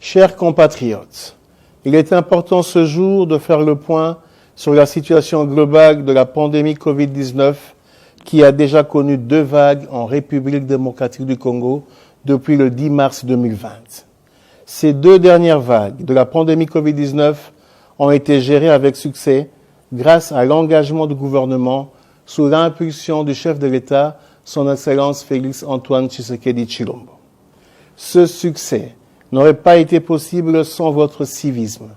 Chers compatriotes, il est important ce jour de faire le point sur la situation globale de la pandémie Covid-19 qui a déjà connu 2 vagues en République démocratique du Congo depuis le 10 mars 2020. Ces 2 dernières vagues de la pandémie Covid-19 ont été gérées avec succès grâce à l'engagement du gouvernement sous l'impulsion du chef de l'État, son Excellence Félix Antoine Tshisekedi Tshilombo. Ce succès n'aurait pas été possible sans votre civisme,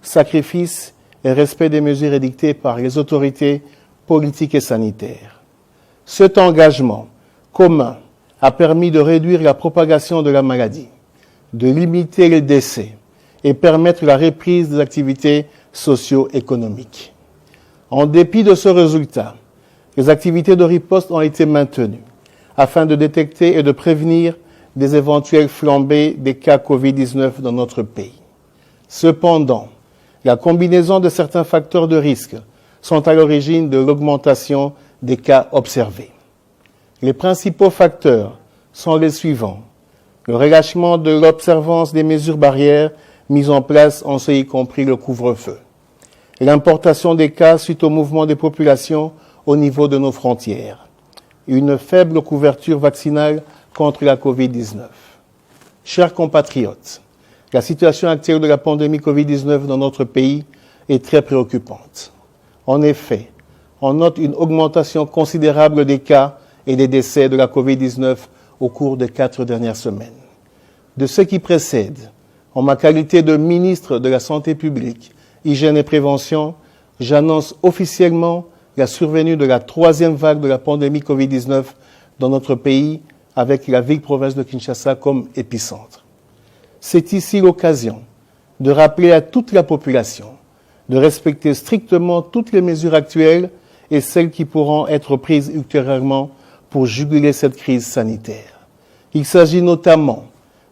sacrifice et respect des mesures édictées par les autorités politiques et sanitaires. Cet engagement commun a permis de réduire la propagation de la maladie, de limiter les décès et permettre la reprise des activités socio-économiques. En dépit de ce résultat, les activités de riposte ont été maintenues afin de détecter et de prévenir des éventuelles flambées des cas Covid-19 dans notre pays. Cependant, la combinaison de certains facteurs de risque sont à l'origine de l'augmentation des cas observés. Les principaux facteurs sont les suivants. Le relâchement de l'observance des mesures barrières mises en place, en ce y compris le couvre-feu. L'importation des cas suite au mouvement des populations au niveau de nos frontières. Une faible couverture vaccinale contre la Covid-19. Chers compatriotes, la situation actuelle de la pandémie Covid-19 dans notre pays est très préoccupante. En effet, on note une augmentation considérable des cas et des décès de la Covid-19 au cours des 4 dernières semaines. De ce qui précède, en ma qualité de ministre de la Santé publique, Hygiène et Prévention, j'annonce officiellement la survenue de la 3e vague de la pandémie Covid-19 dans notre pays, avec la ville-province de Kinshasa comme épicentre. C'est ici l'occasion de rappeler à toute la population de respecter strictement toutes les mesures actuelles et celles qui pourront être prises ultérieurement pour juguler cette crise sanitaire. Il s'agit notamment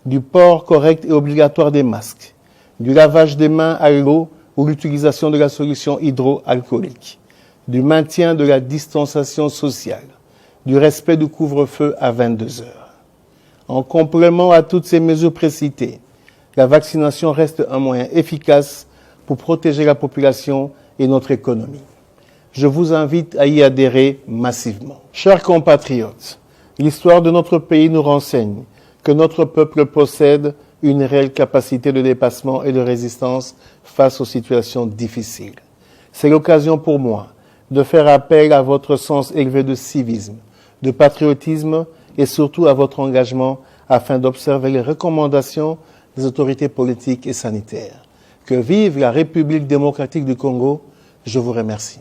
du port correct et obligatoire des masques, du lavage des mains à l'eau ou l'utilisation de la solution hydroalcoolique, du maintien de la distanciation sociale, du respect du couvre-feu à 22 heures. En complément à toutes ces mesures précitées, la vaccination reste un moyen efficace pour protéger la population et notre économie. Je vous invite à y adhérer massivement. Chers compatriotes, l'histoire de notre pays nous renseigne que notre peuple possède une réelle capacité de dépassement et de résistance face aux situations difficiles. C'est l'occasion pour moi de faire appel à votre sens élevé de civisme, de patriotisme et surtout à votre engagement afin d'observer les recommandations des autorités politiques et sanitaires. Que vive la République démocratique du Congo. Je vous remercie.